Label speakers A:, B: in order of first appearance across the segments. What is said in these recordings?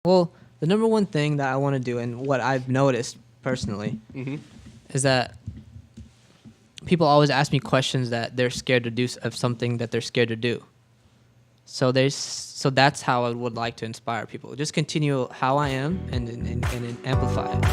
A: Well, the number one thing that I want to do, and what I've noticed personally, is that people always ask me questions that they're scared to do of something that they're scared to do. So that's how I would like to inspire people. Just continue how I am and amplify it.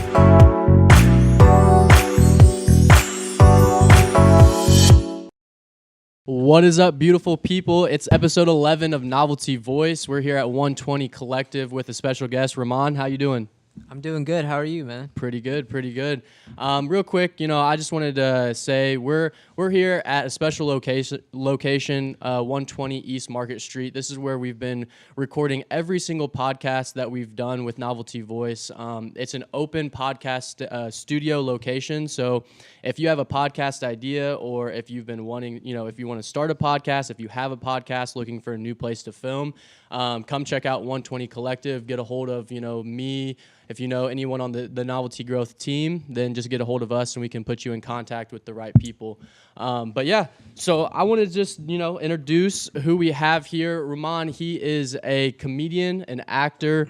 B: What is up, beautiful people? It's episode 11 of Novelty Voice. We're here at 120 Collective with a special guest, Rumman. How you doing?
A: I'm doing good. How are you, man?
B: Pretty good. Real quick, I just wanted to say we're here at a special location, 120 East Market Street. This is where we've been recording every single podcast that we've done with Novelty Voice. It's an open podcast studio location. So if you have a podcast idea, or if you've been wanting, if you want to start a podcast, if you have a podcast looking for a new place to film, come check out 120 Collective. Get a hold of, me. If you know anyone on the Novelty Growth team, then just get a hold of us and we can put you in contact with the right people. So I want to just, introduce who we have here. Rumman, he is a comedian, an actor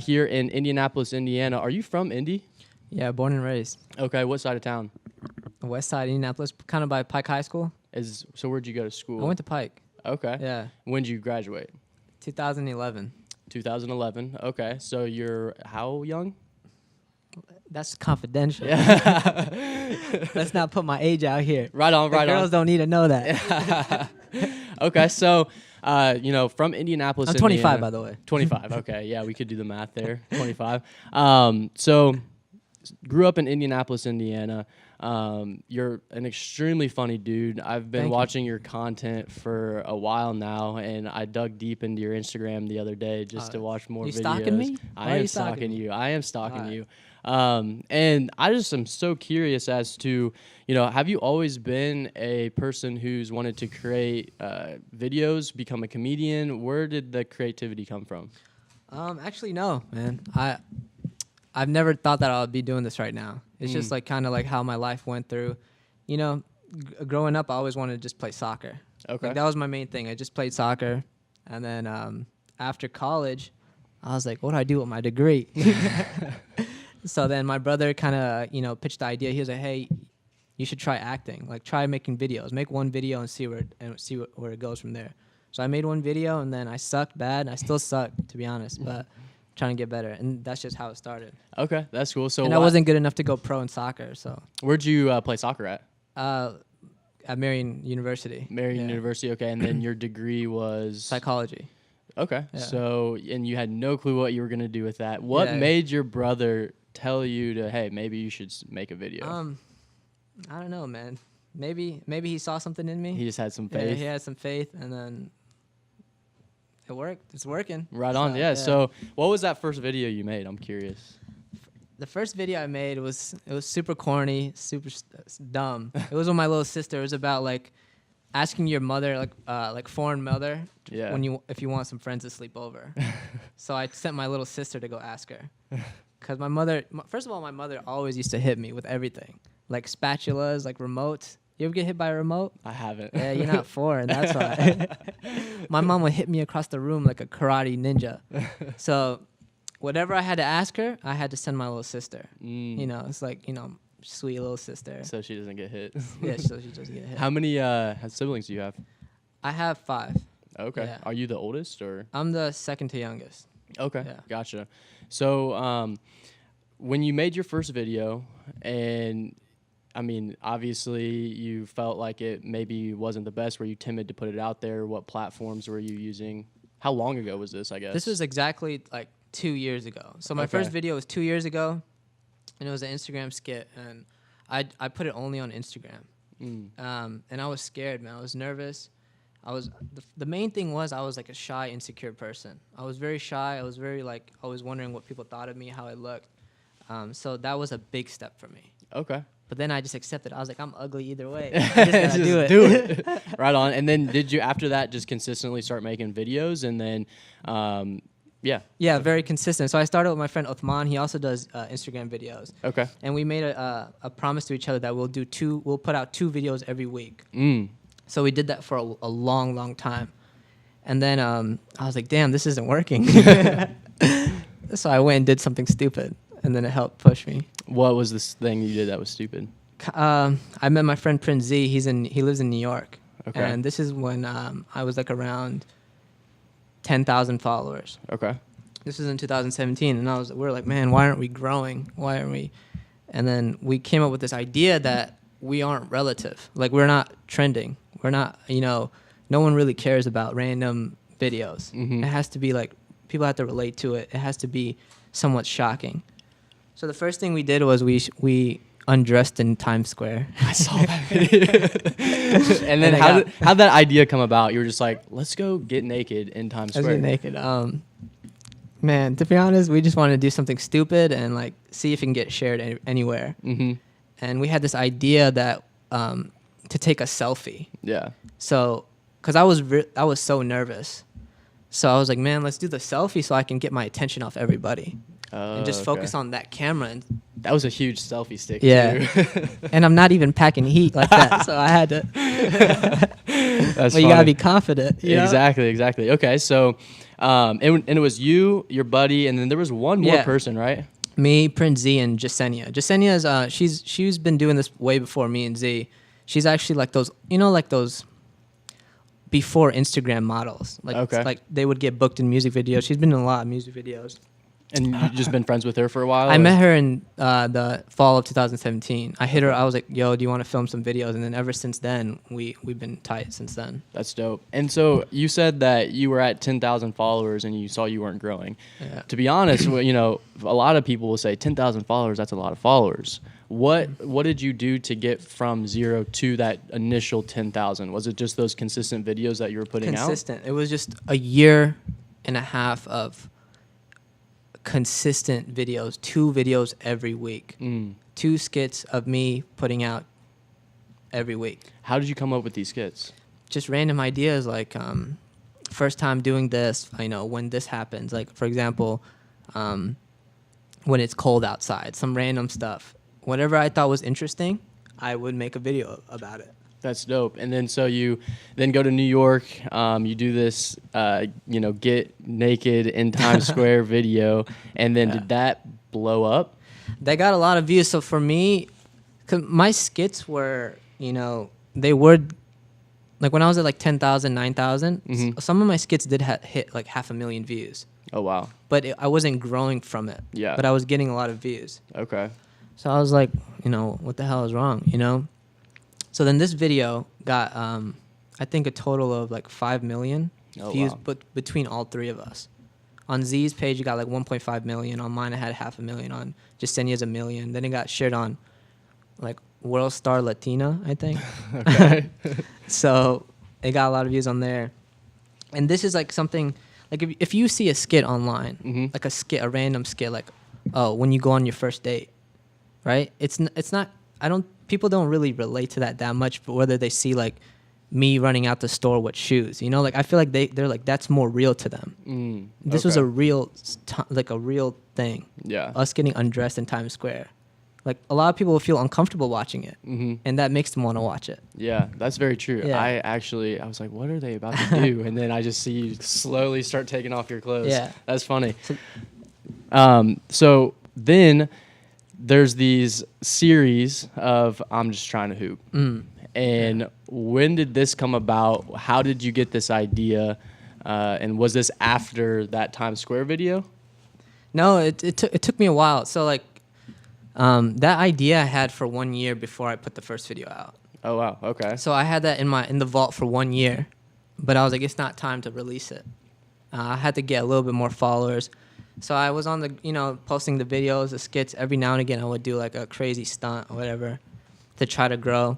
B: here in Indianapolis, Indiana. Are you from Indy?
A: Yeah, born and raised.
B: Okay, what side of town?
A: West side, Indianapolis, kind of by Pike High School.
B: So where'd you go to school?
A: I went to Pike.
B: Okay.
A: Yeah.
B: When did you graduate?
A: 2011.
B: 2011. Okay. So you're how young?
A: That's confidential.
B: Yeah.
A: Let's not put my age out here.
B: Right on.
A: Girls don't need to know that.
B: Okay. So, from Indianapolis.
A: I'm 25,
B: Indiana,
A: by the way.
B: 25. Okay. Yeah, we could do the math there. 25. So grew up in Indianapolis, Indiana. You're an extremely funny dude. I've been watching your content for a while now, and I dug deep into your Instagram the other day just to watch more videos.
A: You stalking me?
B: I am stalking you. I am stalking you. And I just am so curious as to, have you always been a person who's wanted to create videos, become a comedian? Where did the creativity come from?
A: Actually, no, man. I've never thought that I would be doing this right now. It's just kind of how my life went through. Growing up, I always wanted to just play soccer.
B: Okay.
A: That was my main thing. I just played soccer. And then after college, I was like, what do I do with my degree? So then my brother kind of, pitched the idea. He was like, hey, you should try acting. Try making videos. Make one video and see where it goes from there. So I made one video, and then I sucked bad. I still suck, to be honest, but trying to get better, and that's just how it started.
B: Okay, that's cool. So,
A: and I wasn't good enough to go pro in soccer. So
B: where'd you play soccer at?
A: At Marion University.
B: University. Okay, and then your degree was
A: psychology.
B: Okay,
A: yeah.
B: So and you had no clue what you were gonna do with that. What made your brother tell you to, hey, maybe you should make a video?
A: I don't know, man. Maybe he saw something in me.
B: He just had some faith.
A: Yeah, he had some faith, and then it worked. It's working.
B: Right on. Yeah. So what was that first video you made? I'm curious.
A: The first video I made was super corny, super dumb. It was with my little sister. It was about asking your mother, foreign mother, if you want some friends to sleep over. So I sent my little sister to go ask her, because my mother. First of all, my mother always used to hit me with everything, like spatulas, like remotes. You ever get hit by a remote?
B: I haven't.
A: Yeah, you're not foreign. That's why. My mom would hit me across the room like a karate ninja. So whatever I had to ask her, I had to send my little sister. It's sweet little sister.
B: So she doesn't get hit.
A: Yeah, so she doesn't get hit.
B: How many siblings do you have?
A: I have 5.
B: Okay.
A: Yeah.
B: Are you the oldest, or?
A: I'm the second to youngest.
B: Okay.
A: Yeah.
B: Gotcha. So when you made your first video, and obviously you felt like it maybe wasn't the best. Were you timid to put it out there? What platforms were you using? How long ago was this, I guess?
A: This was exactly 2 years ago. So my first video was 2 years ago, and it was an Instagram skit, and I put it only on Instagram. And I was scared, man. I was nervous. The main thing was I was a shy, insecure person. I was very shy. I was very always wondering what people thought of me, how I looked. So that was a big step for me.
B: Okay.
A: But then I just accepted. I was like, I'm ugly either way. I just gotta
B: do it. Right on. And then did you, after that, just consistently start making videos? And then,
A: Yeah, very consistent. So I started with my friend Uthman. He also does Instagram videos.
B: Okay.
A: And we made a promise to each other that we'll put out 2 videos every week. So we did that for a long, long time. And then I was like, damn, this isn't working. So I went and did something stupid, and then it helped push me.
B: What was this thing you did that was stupid?
A: I met my friend Prince Z. He lives in New York.
B: Okay.
A: And this is when I was like around 10,000 followers.
B: Okay.
A: This is in 2017, and we were like, man, why aren't we growing? Why aren't we? And then we came up with this idea that we aren't relative. Like, we're not trending. We're not, no one really cares about random videos.
B: Mm-hmm.
A: It has to be like, people have to relate to it. It has to be somewhat shocking. So the first thing we did was we undressed in Times Square.
B: I saw that video. And then how'd that idea come about? You were just like, let's go get naked in Times Square.
A: Let's get naked. Man, to be honest, we just wanted to do something stupid and like see if it can get shared anywhere.
B: Mm-hmm.
A: And we had this idea that to take a selfie.
B: Yeah.
A: So, cause I was so nervous, so I was like, man, let's do the selfie so I can get my attention off everybody and just focus on that camera. And
B: that was a huge selfie stick.
A: Yeah.
B: Too.
A: And I'm not even packing heat like that, so I had to.
B: That's
A: but
B: funny.
A: you gotta be confident. You know?
B: Exactly. Okay, so, and it was you, your buddy, and then there was one more person, right?
A: Me, Prince Z, and Jasenia. Jasenia's she's been doing this way before me and Z. She's actually like those, like those before Instagram models. Like they would get booked in music videos. She's been in a lot of music videos.
B: And you've just been friends with her for a while?
A: I met her in the fall of 2017. I hit her. I was like, yo, do you want to film some videos? And then ever since then, we've been tight since then.
B: That's dope. And so you said that you were at 10,000 followers and you saw you weren't growing. Yeah. To be honest, a lot of people will say 10,000 followers, that's a lot of followers. What did you do to get from 0 to that initial 10,000? Was it just those consistent videos that you were putting out?
A: Consistent. It was just a year and a half of consistent videos, 2 videos every week, 2 skits of me putting out every week. How
B: did you come up with these skits?
A: Just random ideas, like first time doing this, when this happens, like for example, when it's cold outside, some random stuff. Whatever I thought was interesting, I would make a video about it.
B: That's dope. And then so you then go to New York, you do this, get naked in Times Square video, and then did that blow up?
A: They got a lot of views. So for me, 'cause my skits were, they were, like when I was at like 10,000, 9,000, some of my skits did hit like 500,000 views.
B: Oh, wow.
A: But I wasn't growing from it.
B: Yeah.
A: But I was getting a lot of views.
B: Okay.
A: So I was like, what the hell is wrong, So then this video got, I think, a total of like 5 million views, but between all 3 of us. On Z's page, it got like 1.5 million. On mine, I had 500,000. On Jasenia's 1 million. Then it got shared on like World Star Latina, I think.
B: Okay.
A: So it got a lot of views on there. And this is like something, like if you see a skit online, like a random skit, like, oh, when you go on your first date, right? It's not, people don't really relate to that much, but whether they see like me running out the store with shoes, like I feel like they're like, that's more real to them. This was a real thing.
B: Yeah.
A: Us getting undressed in Times Square. Like a lot of people will feel uncomfortable watching it, and that makes them want to watch it.
B: Yeah, that's very true. Yeah. I was like, what are they about to do? And then I just see you slowly start taking off your clothes.
A: Yeah.
B: That's funny. So then there's these series of I'm just trying to hoop. And when did this come about? How did you get this idea? And was this after that Times Square video?
A: No, it took me a while. So like that idea I had for 1 year before I put the first video out.
B: Oh wow, okay.
A: So I had that in the vault for 1 year, but I was like, it's not time to release it. I had to get a little bit more followers. So I was on the, posting the videos, the skits. Every now and again, I would do like a crazy stunt or whatever to try to grow.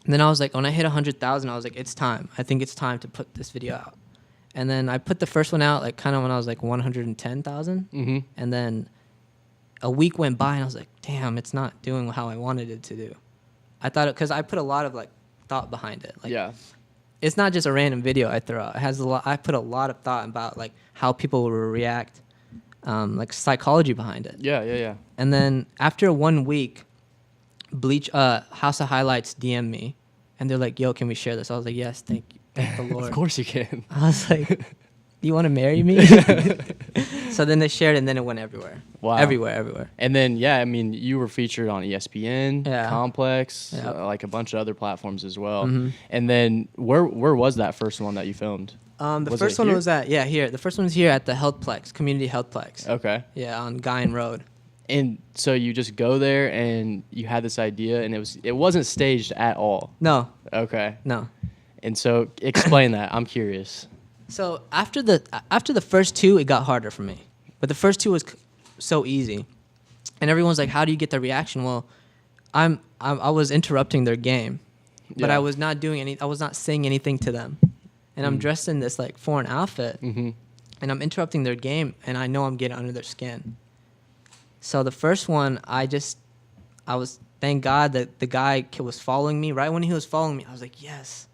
A: And then I was like, when I hit 100,000, I was like, it's time. I think it's time to put this video out. And then I put the first one out like kind of when I was like 110,000. And then a week went by and I was like, damn, it's not doing how I wanted it to do. I thought because I put a lot of like thought behind it. Like,
B: yeah.
A: It's not just a random video I throw out. It has I put a lot of thought about like how people will react. Like psychology behind it.
B: Yeah.
A: And then after 1 week, House of Highlights DM'd me, and they're like, "Yo, can we share this?" I was like, "Yes, thank you, thank the Lord."
B: Of course you can.
A: I was like, do you want to marry me? So then they shared, and then it went everywhere.
B: Wow.
A: Everywhere.
B: And then, yeah, I mean, you were featured on ESPN,
A: Yeah.
B: Complex,
A: Yep.
B: like a bunch of other platforms as well.
A: Mhm.
B: And then where was that first one that you filmed?
A: The
B: Was
A: first
B: it
A: one
B: here?
A: was here. The first one was here at the Healthplex, Community Healthplex.
B: Okay.
A: Yeah, on Guyan Road.
B: And so you just go there and you had this idea and it wasn't staged at all.
A: No.
B: Okay.
A: No.
B: And so explain that. I'm curious.
A: So after the first two, it got harder for me. But the first two was so easy, and everyone's like, "How do you get the reaction?" Well, I was interrupting their game, but
B: Yeah.
A: I was not doing any. I was not saying anything to them, and I'm dressed in this like foreign outfit, and I'm interrupting their game, and I know I'm getting under their skin. So the first one, thank God that the guy was following me. Right when he was following me, I was like, yes,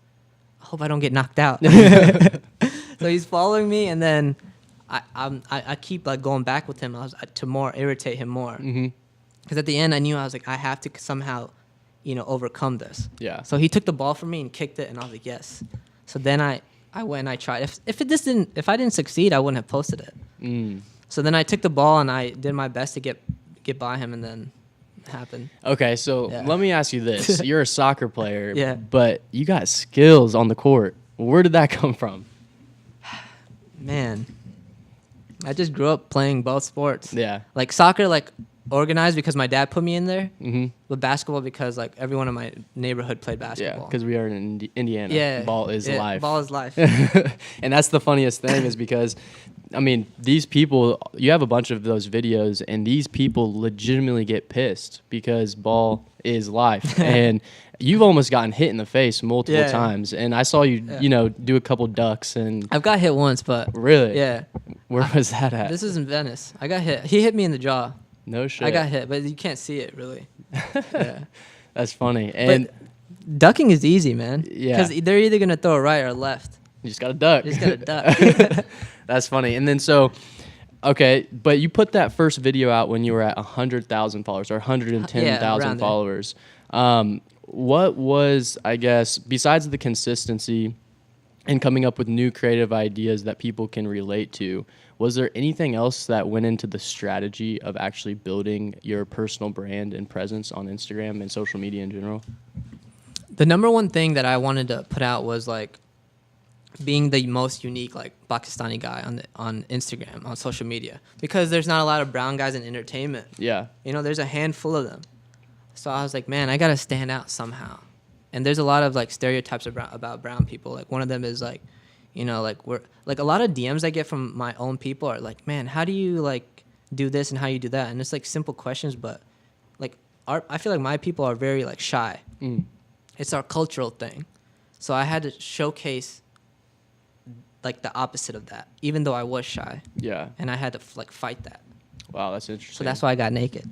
A: I hope I don't get knocked out. So he's following me, and then I keep like going back with him. To more irritate him more. Because at the end, I knew I was like, I have to somehow, overcome this.
B: Yeah.
A: So he took the ball from me and kicked it, and I was like, yes. So then I went and I tried. If I didn't succeed, I wouldn't have posted it. So then I took the ball and I did my best to get by him, and then it happened.
B: Okay, so
A: Yeah.
B: let me ask you this. You're a soccer player,
A: Yeah.
B: but you got skills on the court. Where did that come from?
A: Man, I just grew up playing both sports.
B: Yeah.
A: Like soccer, like organized because my dad put me in there.
B: Mm-hmm.
A: But basketball because like everyone in my neighborhood played
B: Yeah,
A: basketball.
B: because we are in Indiana.
A: Yeah,
B: Ball is
A: yeah,
B: life.
A: Ball is life.
B: And that's the funniest thing is because, I mean, these people, you have a bunch of those videos, and these people legitimately get pissed because ball is life. And you've almost gotten hit in the face multiple
A: Yeah.
B: times. And I saw you, do a couple ducks and
A: I've got hit once, but
B: really?
A: yeah,
B: Where was that at?
A: this is in Venice. I got hit. He hit me in the jaw.
B: No shit.
A: I got hit, but you can't see it really. Yeah.
B: That's funny. And
A: But ducking is easy, man.
B: Yeah.
A: Because they're either gonna throw right or left.
B: you just got to duck.
A: You just gotta duck.
B: That's funny. And then okay, but you put that first video out when you were at 100,000 followers or 110,000
A: around there.
B: followers. What was, I guess, besides the consistency and coming up with new creative ideas that people can relate to, was there anything else that went into the strategy of actually building your personal brand and presence on Instagram and social media in general?
A: The number one thing that I wanted to put out was like being the most unique like Pakistani guy on Instagram, on social media, because there's not a lot of brown guys in entertainment.
B: Yeah.
A: There's a handful of them. So I was like, man, I gotta stand out somehow. And there's a lot of like stereotypes about brown people. Like one of them is like, we're like a lot of DMs I get from my own people are like, man, how do you like do this and how you do that? And it's like simple questions, but like I feel like my people are very like shy. It's our cultural thing. So I had to showcase like the opposite of that, even though I was shy.
B: Yeah.
A: And I had to like fight that.
B: Wow, that's interesting.
A: So that's why I got naked.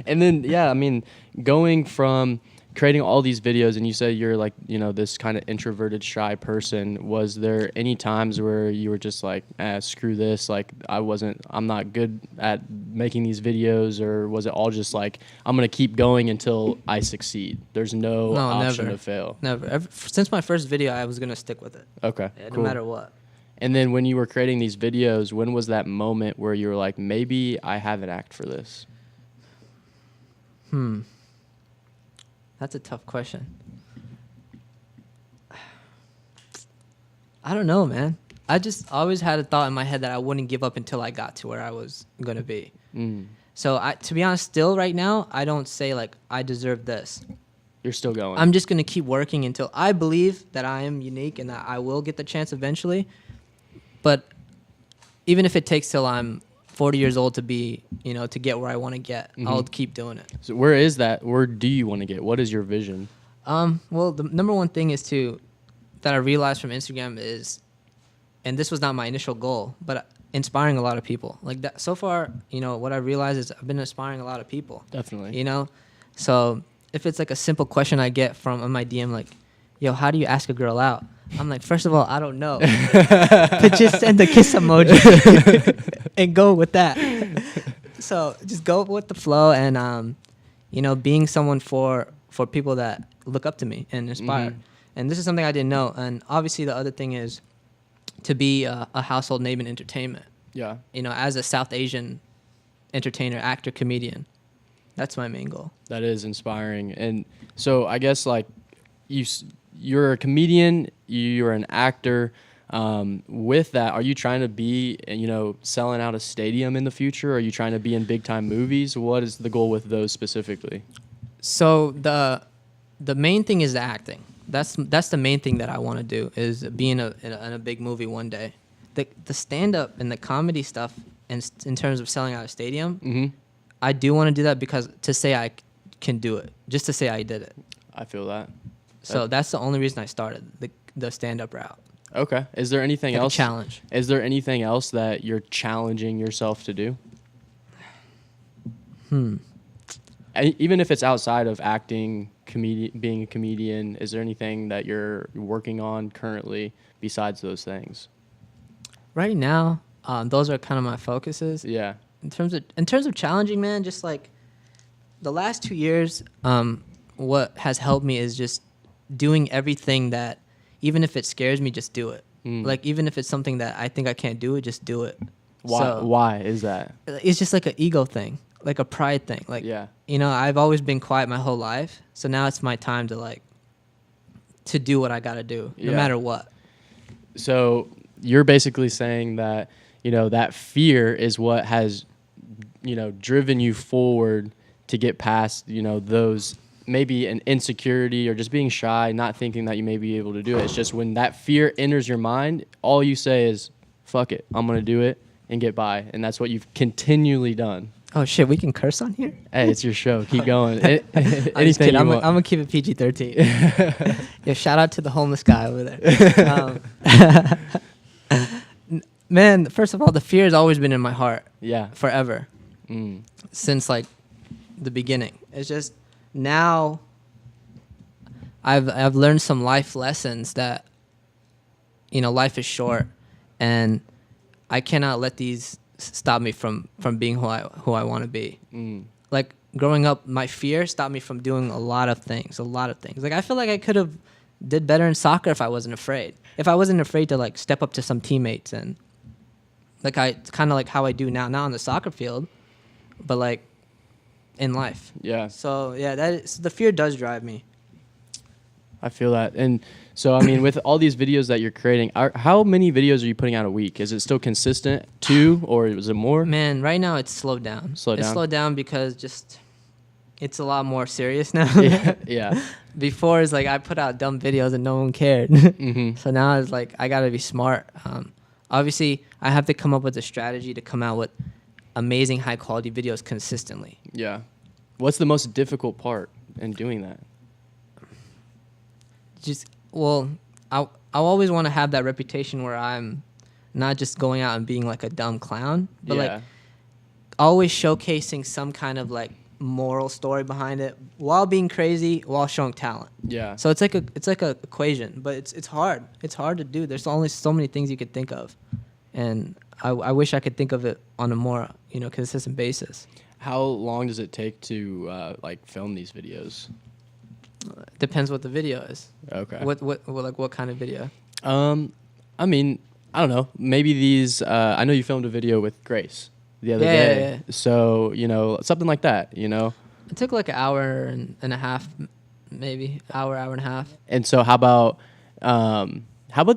B: And then, yeah, I mean, going from creating all these videos, and you said you're like, this kind of introverted, shy person. Was there any times where you were just like, screw this, like I'm not good at making these videos, or was it all just like, I'm going to keep going until I succeed? There's no option
A: never.
B: to fail.
A: Never. Since my first video, I was going to stick with it.
B: Okay,
A: Yeah,
B: cool.
A: No matter what.
B: And then when you were creating these videos, when was that moment where you were like, maybe I have an act for this?
A: That's a tough question. I don't know, man. I just always had a thought in my head that I wouldn't give up until I got to where I was going to be. So to be honest, still right now, I don't say like, I deserve this.
B: You're still going.
A: I'm just going to keep working until I believe that I am unique and that I will get the chance eventually. But even if it takes till I'm 40 years old to be, to get where I want to get, I'll keep doing it.
B: So where is that? Where do you want to get? What is your vision?
A: Well, the number one thing is that I realized from Instagram is, and this was not my initial goal, but inspiring a lot of people. Like that, so far, what I realized is I've been inspiring a lot of people.
B: Definitely.
A: So if it's like a simple question I get from on my DM, like, yo, how do you ask a girl out? I'm like, first of all, I don't know. But just send the kiss emoji and go with that. So just go with the flow and, being someone for people that look up to me and inspire. And this is something I didn't know. And obviously the other thing is, to be a household name in entertainment.
B: Yeah.
A: You know, as a South Asian entertainer, actor, comedian. That's my main goal.
B: That is inspiring. And so I guess like you're a comedian, you're an actor. With that, are you trying to be, selling out a stadium in the future? Are you trying to be in big time movies? What is the goal with those specifically?
A: So the main thing is the acting. That's the main thing that I want to do, is be in a big movie one day. The stand up and the comedy stuff, and in terms of selling out a stadium, I do want to do that because to say I can do it, just to say I did it.
B: I feel that.
A: So that's the only reason I started the stand up route.
B: Okay. Is there anything
A: Like
B: else?
A: a challenge.
B: Is there anything else that you're challenging yourself to do? Even if it's outside of acting, being a comedian, is there anything that you're working on currently besides those things?
A: Right now, those are kind of my focuses.
B: Yeah.
A: In terms of challenging, man, just like the last 2 years, what has helped me is just doing everything that, even if it scares me, just do it. Like, even if it's something that I think I can't do it, just do it.
B: Why is that?
A: It's just like an ego thing, like a pride thing. Like,
B: Yeah.
A: I've always been quiet my whole life, so now it's my time to do what I gotta do, no matter what.
B: So you're basically saying that, that fear is what has, driven you forward to get past, those maybe an insecurity or just being shy, not thinking that you may be able to do it. It's just when that fear enters your mind, all you say is, fuck it, I'm going to do it and get by. And that's what you've continually done.
A: Oh shit, we can curse on here?
B: Hey, it's your show. Keep going.
A: Anything I'm gonna keep it PG-13. Yeah, shout out to the homeless guy over there. Man, first of all, the fear has always been in my heart.
B: Yeah.
A: Forever. Since like the beginning. It's just now I've learned some life lessons that life is short, and I cannot let these stop me from being who I want to be. Like growing up, my fear stopped me from doing a lot of things. Like I feel like I could have did better in soccer if I wasn't afraid. If I wasn't afraid to like step up to some teammates and like kind of like how I do now, not on the soccer field, but like in life.
B: Yeah.
A: So yeah, the fear does drive me.
B: I feel that. And so, I mean, with all these videos that you're creating, how many videos are you putting out a week? Is it still consistent, 2, or is it more?
A: Man, right now it's slowed down. It's slowed down because it's a lot more serious now.
B: Yeah.
A: Before, it's like I put out dumb videos and no one cared. So now it's like I got to be smart. Obviously, I have to come up with a strategy to come out with amazing high-quality videos consistently.
B: Yeah. What's the most difficult part in doing that?
A: I always want to have that reputation where I'm not just going out and being like a dumb clown, but like always showcasing some kind of like moral story behind it while being crazy, while showing talent.
B: Yeah.
A: So it's like a equation, but it's hard. It's hard to do. There's only so many things you could think of, and I wish I could think of it on a more consistent basis.
B: How long does it take to like film these videos?
A: Depends what the video is.
B: Okay.
A: What kind of video?
B: I mean, I don't know. Maybe these. I know you filmed a video with Grace the other day.
A: Yeah.
B: So something like that.
A: It took like an hour and a half, maybe hour and a half.
B: And so how about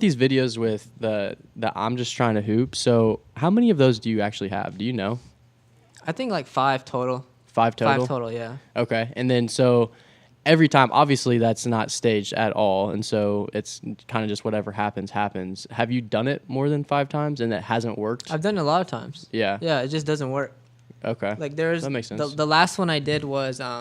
B: these videos with the I'm just trying to hoop? So how many of those do you actually have? Do you know?
A: I think like 5 total.
B: 5 total?
A: 5 total, yeah.
B: Okay. And then so every time, obviously that's not staged at all. And so it's kind of just whatever happens. Have you done it more than 5 times and it hasn't worked?
A: I've done it a lot of times.
B: Yeah.
A: Yeah, it just doesn't work.
B: Okay.
A: Like
B: that makes sense.
A: The last one I did was in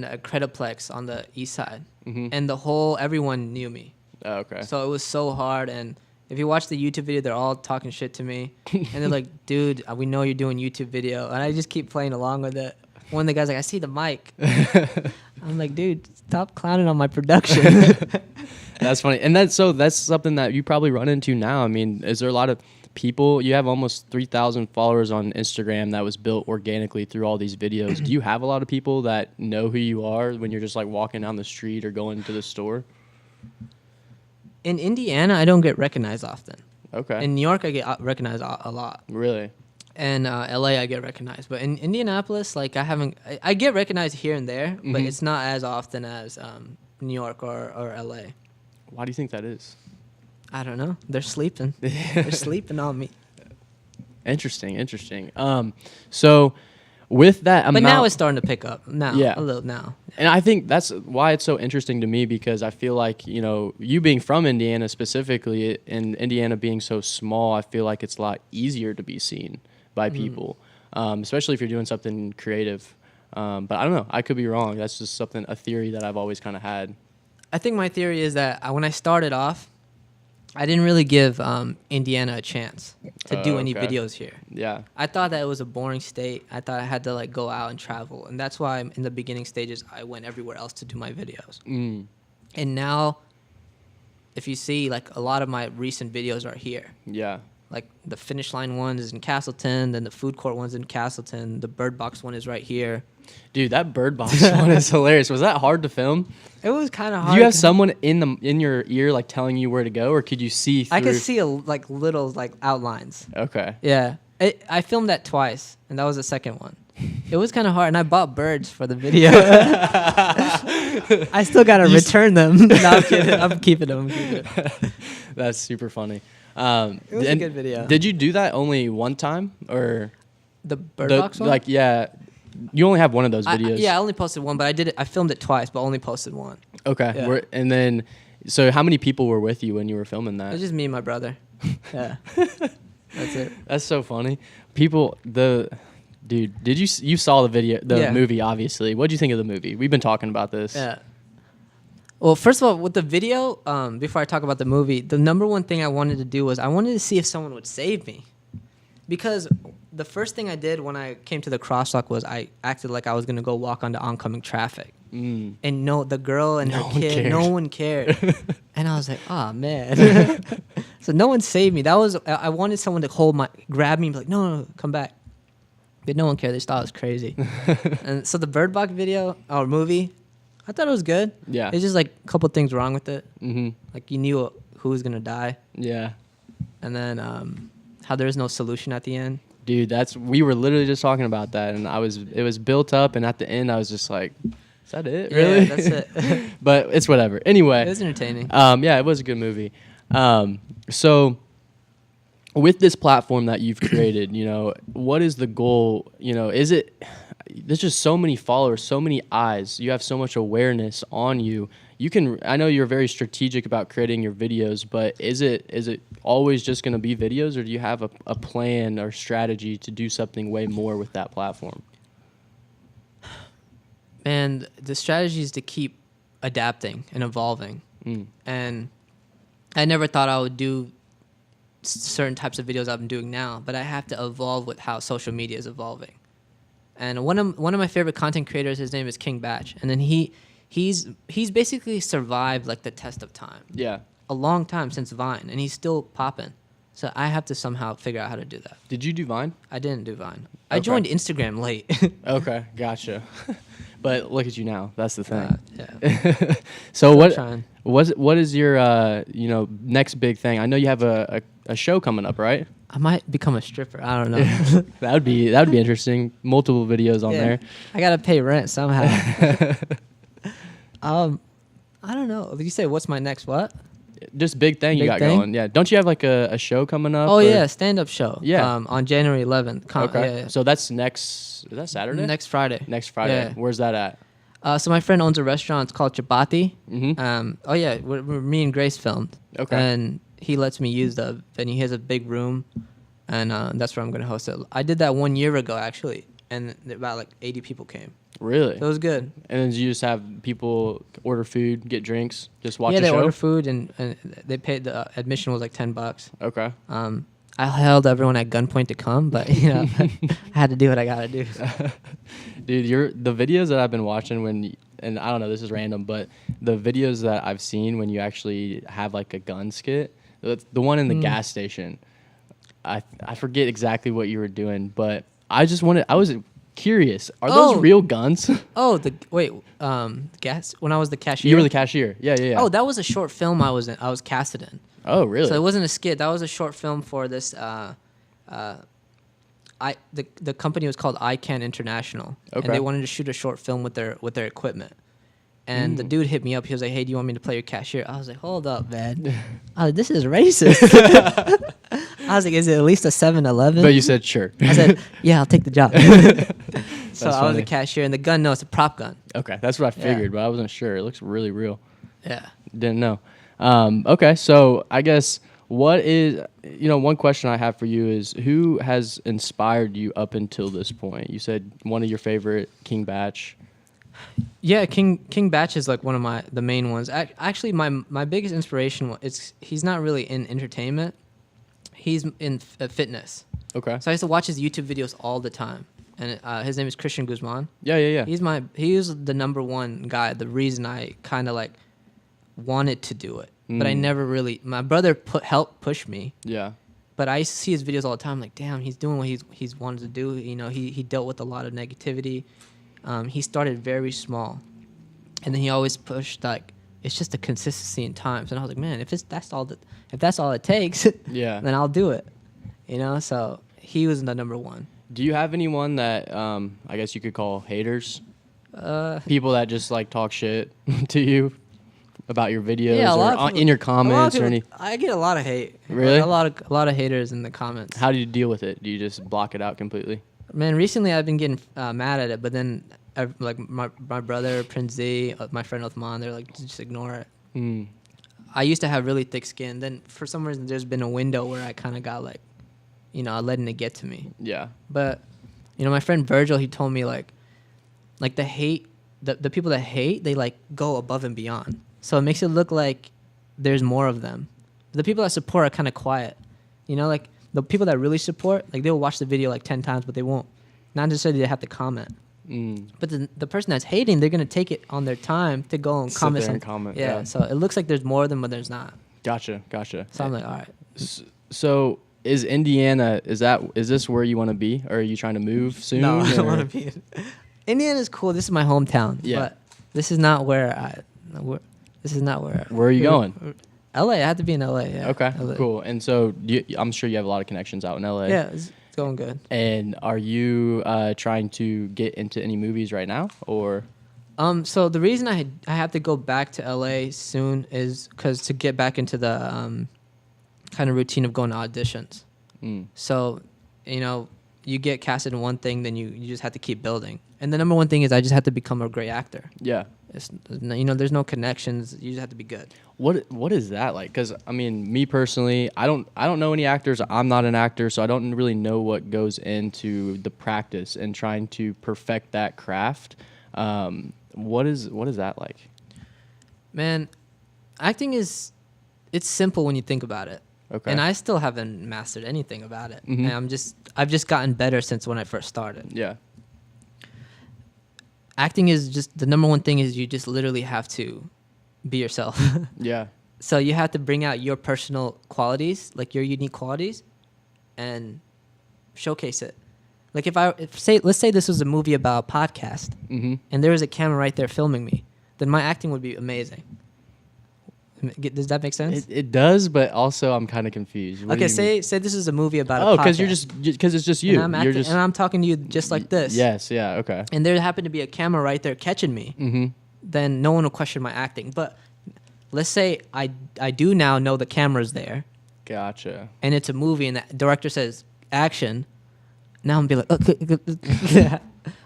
A: a Creditplex on the east side. And everyone knew me.
B: Oh, okay.
A: So it was so hard, and if you watch the YouTube video, they're all talking shit to me. And they're like, dude, we know you're doing YouTube video. And I just keep playing along with it. One of the guys like, I see the mic. I'm like, dude, stop clowning on my production.
B: That's funny. And that's something that you probably run into now. I mean, is there a lot of people? You have almost 3,000 followers on Instagram that was built organically through all these videos. Do you have a lot of people that know who you are when you're just like walking down the street or going to the store?
A: In Indiana, I don't get recognized often.
B: Okay.
A: In New York, I get recognized a lot.
B: Really?
A: And LA, I get recognized. But in Indianapolis, like I get recognized here and there, but it's not as often as New York or LA.
B: Why do you think that is?
A: I don't know. They're sleeping. They're sleeping on me.
B: Interesting. So with that amount,
A: but now it's starting to pick up. Now,
B: Yeah.
A: a little now.
B: and I think that's why it's so interesting to me, because I feel like, you know, you being from Indiana specifically, and Indiana being so small, I feel like it's a lot easier to be seen by people, especially if you're doing something creative. But I don't know. I could be wrong. That's just a theory that I've always kind of had.
A: I think my theory is that when I started off, I didn't really give Indiana a chance to do any
B: Okay.
A: videos here.
B: Yeah.
A: I thought that it was a boring state. I thought I had to like go out and travel, and that's why in the beginning stages I went everywhere else to do my videos. And now, if you see, like a lot of my recent videos are here.
B: Yeah.
A: Like the Finish Line one is in Castleton, then the Food Court one's in Castleton, the Bird Box one is right here.
B: Dude, that bird box one is hilarious. Was that hard to film?
A: It was kind of
B: Do
A: hard.
B: you have someone in your ear like telling you where to go, or could you see through?
A: I could see like little like outlines.
B: Okay.
A: Yeah, I filmed that twice, and that was the second one. It was kind of hard, and I bought birds for the video. I still gotta return them. No, I'm kidding. I'm keeping them.
B: That's super funny.
A: It was a good video.
B: Did you do that only one time, or
A: The Bird Box one?
B: like you only have one of those videos?
A: I only posted one, but I did it. I filmed it twice, but only posted one.
B: Okay.
A: Yeah.
B: And then, so how many people were with you when you were filming
A: It
B: that?
A: was just me and my brother. Yeah, that's it.
B: That's so funny. Dude, did you saw the movie, obviously. What'd you think of the movie? We've been talking about this.
A: Yeah. Well, first of all, with the video, before I talk about the movie, the number one thing I wanted to do was I wanted to see if someone would save me. Because the first thing I did when I came to the crosswalk was I acted like I was going to go walk onto oncoming traffic. And the girl and her kid, no one cared. And I was like, oh, man. So no one saved me. I wanted someone to grab me and be like, no, come back. But no one cared. They just thought it was crazy. And so the Bird Box video or movie, I thought it was good.
B: Yeah.
A: It's just like a couple things wrong with it.
B: Mm-hmm.
A: Like you knew who was going to die.
B: Yeah.
A: And then how there is no solution at the end.
B: Dude, we were literally just talking about that, and it was built up, and at the end I was just like, is that it? Really?
A: Yeah, that's it.
B: But it's whatever. Anyway.
A: It was entertaining.
B: Yeah, it was a good movie. So with this platform that you've created, you know, what is the goal? You know, there's just so many followers, so many eyes. You have so much awareness on you. I know you're very strategic about creating your videos, but is it always just going to be videos, or do you have a plan or strategy to do something way more with that platform?
A: And the strategy is to keep adapting and evolving. And I never thought I would do certain types of videos I'm doing now, but I have to evolve with how social media is evolving. And one of my favorite content creators, his name is King Batch, and then he's basically survived like the test of time.
B: Yeah.
A: A long time since Vine, and he's still popping. So I have to somehow figure out how to do that.
B: Did you do Vine?
A: I didn't do Vine.
B: Okay.
A: I joined Instagram late.
B: Okay, gotcha. But look at you now. That's the thing.
A: Yeah.
B: So
A: Trying.
B: what is your next big thing? I know you have a show coming up, right?
A: I might become a stripper. I don't know.
B: that would be interesting. Multiple videos on there.
A: I gotta pay rent somehow. I don't know. Did you say what's my next what?
B: Just big thing you
A: Big
B: got
A: thing?
B: going. Yeah. Don't you have like a show coming up?
A: Oh
B: or?
A: yeah, stand-up show.
B: Yeah.
A: On January 11th.
B: Okay.
A: Yeah.
B: So that's is that Saturday?
A: Next Friday.
B: Next Friday.
A: Yeah.
B: Where's that at?
A: So my friend owns a restaurant. It's called Chapati.
B: Mm-hmm.
A: Oh yeah, me and Grace filmed.
B: Okay.
A: And he lets me use the venue. He has a big room, and that's where I'm gonna host it. I did that 1 year ago actually, and about like 80 people came.
B: Really?
A: So it was good.
B: And then you just have people order food, get drinks, just watch
A: Yeah,
B: the
A: they
B: show?
A: order food, and they paid. The admission was like $10.
B: Okay.
A: I held everyone at gunpoint to come, but you know, I had to do what I gotta do.
B: Dude, the videos that I've been watching and I don't know, this is random, but the videos that I've seen when you actually have like a gun skit, the one in the gas station, I forget exactly what you were doing, but I was curious. Are those
A: Oh.
B: real guns?
A: Oh, gas. When I was the cashier.
B: You were the cashier. Yeah, yeah, yeah.
A: Oh, that was a short film I was in. I was casted in.
B: Oh, really?
A: So it wasn't a skit. That was a short film for this. The company was called ICANN International,
B: Okay.
A: and they wanted to shoot a short film with their equipment. And the dude hit me up. He was like, "Hey, do you want me to play your cashier?" I was like, "Hold up, man. I was like, this is racist." I was like, "Is it at least a 7-Eleven?"
B: But you said sure.
A: I said, "Yeah, I'll take the job." So
B: That's
A: I was
B: funny.
A: a cashier, and the gun, no, it's a prop gun.
B: Okay, that's what I
A: Yeah.
B: figured, but I wasn't sure. It looks really real.
A: Yeah.
B: Didn't know. Okay, so I guess what is, one question I have for you is who has inspired you up until this point? You said one of your favorite, King Batch.
A: Yeah, King Batch is like one of the main ones. Actually, my biggest inspiration he's not really in entertainment. He's in fitness.
B: Okay.
A: So I used to watch his YouTube videos all the time, and his name is Christian Guzman.
B: Yeah, yeah, yeah.
A: He was the number one guy. The reason I kind of like wanted to do it, but I never really. My brother helped push me.
B: Yeah.
A: But I used to see his videos all the time. Like, damn, he's doing what he's wanted to do. He dealt with a lot of negativity. He started very small, and then he always pushed like it's just the consistency in times. And I was like, man, if that's all it takes,
B: Yeah.
A: then I'll do it. So he was the number one.
B: Do you have anyone that I guess you could call haters? People that just like talk shit to you about your videos
A: Yeah, a lot
B: or
A: of people-
B: in your
A: a lot of
B: comments or
A: people-
B: any.
A: I get a lot of hate.
B: Really?
A: Like, a lot of haters in the comments.
B: How do you deal with it? Do you just block it out completely?
A: Man, recently I've been getting mad at it, but then like my brother Prince Z, my friend Uthman, they're like, just ignore it.
B: Mm.
A: I used to have really thick skin. Then for some reason, there's been a window where I kind of got like, letting it get to me.
B: Yeah.
A: But my friend Virgil, he told me like the hate, the people that hate, they like go above and beyond. So it makes it look like there's more of them. The people that support are kind of quiet. Like the people that really support, like they'll watch the video like 10 times, but they won't. Not necessarily they have to comment.
B: Mm.
A: But the person that's hating, they're gonna take it on their time to go and
B: Sit
A: comment.
B: there and comment,
A: Yeah,
B: yeah.
A: so it looks like there's more of them, but there's not.
B: Gotcha.
A: So I'm like, all right.
B: So is Indiana? Is this where you want to be, or are you trying to move soon?
A: No, I don't
B: or-
A: want to be. Indiana's cool. This is my hometown.
B: Yeah.
A: But this is not where This is not where.
B: Where are you going?
A: LA. I have to be in LA. Yeah.
B: Okay,
A: LA.
B: cool. And so I'm sure you have a lot of connections out in LA.
A: Yeah, it's going good.
B: And are you trying to get into any movies right now, or?
A: So the reason I have to go back to LA soon is because to get back into the kind of routine of going to auditions.
B: Mm.
A: So, you get casted in one thing, then you just have to keep building. And the number one thing is I just have to become a great actor.
B: Yeah.
A: There's no connections. You just have to be good.
B: What is that like? Because I mean, me personally, I don't know any actors. I'm not an actor, so I don't really know what goes into the practice and trying to perfect that craft. What is that like?
A: Man, acting it's simple when you think about it.
B: Okay.
A: And I still haven't mastered anything about it.
B: Mhm.
A: And I've just gotten better since when I first started.
B: Yeah.
A: Acting is just the number one thing is you just literally have to be yourself.
B: Yeah.
A: So you have to bring out your personal qualities, like your unique qualities, and showcase it. Like let's say this was a movie about a podcast,
B: Mm-hmm.
A: and there was a camera right there filming me, then my acting would be amazing. Does that make sense?
B: It does, but also I'm kind of confused. What do
A: Okay,
B: you mean?
A: say this is a movie about
B: Oh,
A: a podcast.
B: because it's just you.
A: And I'm
B: You're
A: acting,
B: just
A: and I'm talking to you just like this.
B: Yes. Yeah. Okay.
A: And there happened to be a camera right there catching me.
B: Mm-hmm.
A: Then no one will question my acting. But let's say I do now know the camera's there,
B: Gotcha.
A: and it's a movie, and the director says action. Now I'm gonna be like,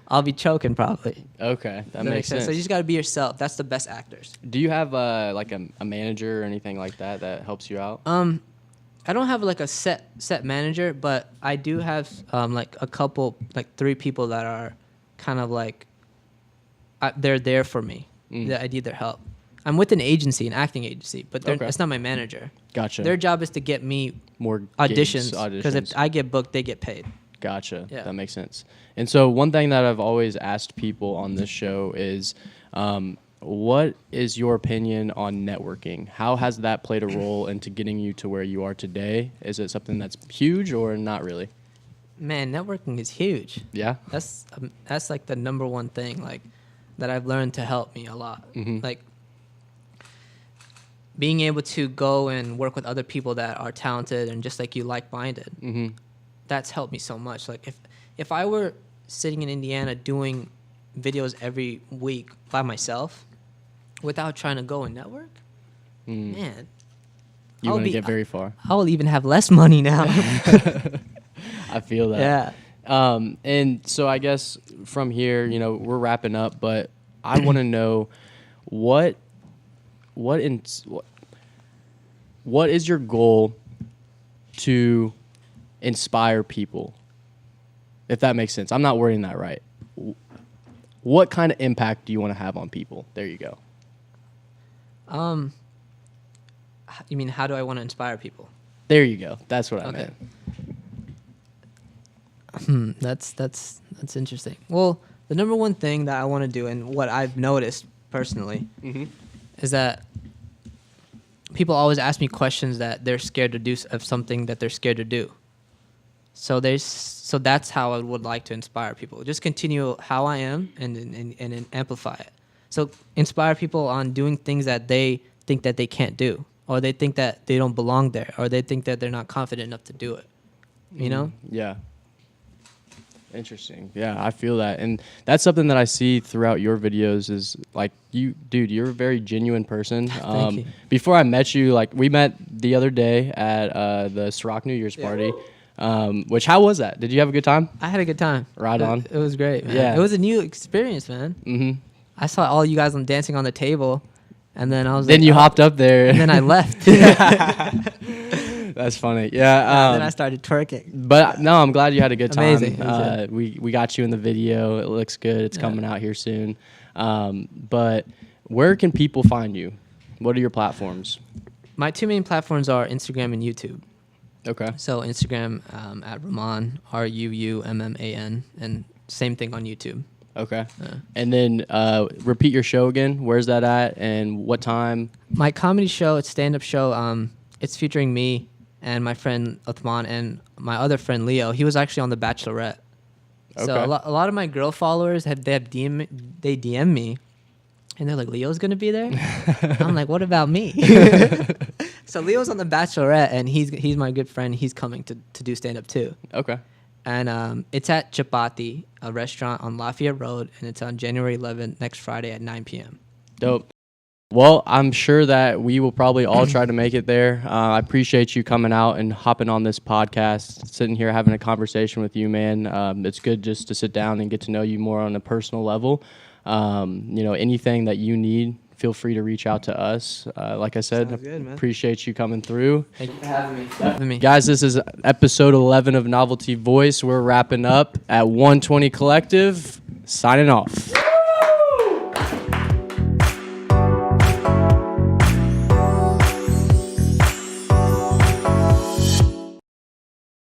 A: I'll be choking probably.
B: Okay, that
A: Does
B: makes sense.
A: So you just gotta be yourself. That's the best actors.
B: Do you have like a manager or anything like that helps you out?
A: I don't have like a set manager, but I do have like a couple, like 3 people that are kind of like they're there for me. That I need their help. I'm with an acting agency, but
B: Okay.
A: it's not my manager.
B: Gotcha.
A: Their job is to get me
B: More
A: auditions
B: gigs,
A: because if I get booked, they get paid.
B: Gotcha.
A: Yeah.
B: That makes sense. And so one thing that I've always asked people on this show is, what is your opinion on networking? How has that played a role into getting you to where you are today? Is it something that's huge or not really?
A: Man, networking is huge.
B: Yeah.
A: That's like the number one thing like that I've learned to help me a lot.
B: Mm-hmm.
A: Like being able to go and work with other people that are talented and just like you, like-minded.
B: Mm-hmm.
A: That's helped me so much. Like if I were sitting in Indiana doing videos every week by myself without trying to go and network, man,
B: You wouldn't get very far.
A: I will even have less money now.
B: I feel that.
A: Yeah.
B: And so I guess from here, you know, we're wrapping up, but I want to know what is your goal to inspire people? If that makes sense. I'm not wording that right. What kind of impact do you want to have on people? There you go.
A: You mean how do I want to inspire people?
B: There you go. That's what I
A: Okay.
B: meant.
A: That's interesting. Well, the number one thing that I want to do and what I've noticed personally is that people always ask me questions that they're scared to do of something that they're scared to do. So that's how I would like to inspire people. Just continue how I am and amplify it. So inspire people on doing things that they think that they can't do, or they think that they don't belong there, or they think that they're not confident enough to do it. You know?
B: Yeah. Interesting. Yeah, I feel that. And that's something that I see throughout your videos is like you're a very genuine person.
A: Thank you.
B: Before I met you, like we met the other day at the Ciroc New Year's party. Which, how was that? Did you have a good time?
A: I had a good time.
B: Right on.
A: It was great, man.
B: Yeah.
A: It was a new experience, man.
B: Mm-hmm.
A: I saw all you guys dancing on the table, and then I was
B: Then
A: like,
B: you
A: oh.
B: hopped up there.
A: And then I left.
B: That's funny. Yeah.
A: And then I started twerking.
B: But no, I'm glad you had a good time.
A: Amazing.
B: We got you in the video. It looks good. It's coming out here soon. But where can people find you? What are your platforms?
A: My two main platforms are Instagram and YouTube.
B: Okay.
A: So Instagram at Rumman, RUUMMAN, and same thing on YouTube.
B: Okay. And then repeat your show again. Where's that at and what time?
A: My comedy show, it's stand-up show. It's featuring me and my friend Uthman and my other friend Leo. He was actually on The Bachelorette. So
B: Okay.
A: a lot of my girl followers they DM me, and they're like, Leo's gonna be there. I'm like, what about me? So Leo's on The Bachelorette, and he's my good friend. He's coming to do stand-up too.
B: Okay.
A: And it's at Chapati, a restaurant on Lafayette Road, and it's on January 11th, next Friday at 9 p.m.
B: Dope. Well, I'm sure that we will probably all try to make it there. I appreciate you coming out and hopping on this podcast, sitting here having a conversation with you, man. It's good just to sit down and get to know you more on a personal level. Anything that you need, feel free to reach out to us. Like I said,
A: Sounds good, man.
B: appreciate you coming through.
A: Thank you for having me.
B: Guys, this is episode 11 of Novelty Voice. We're wrapping up at 120 Collective. Signing off.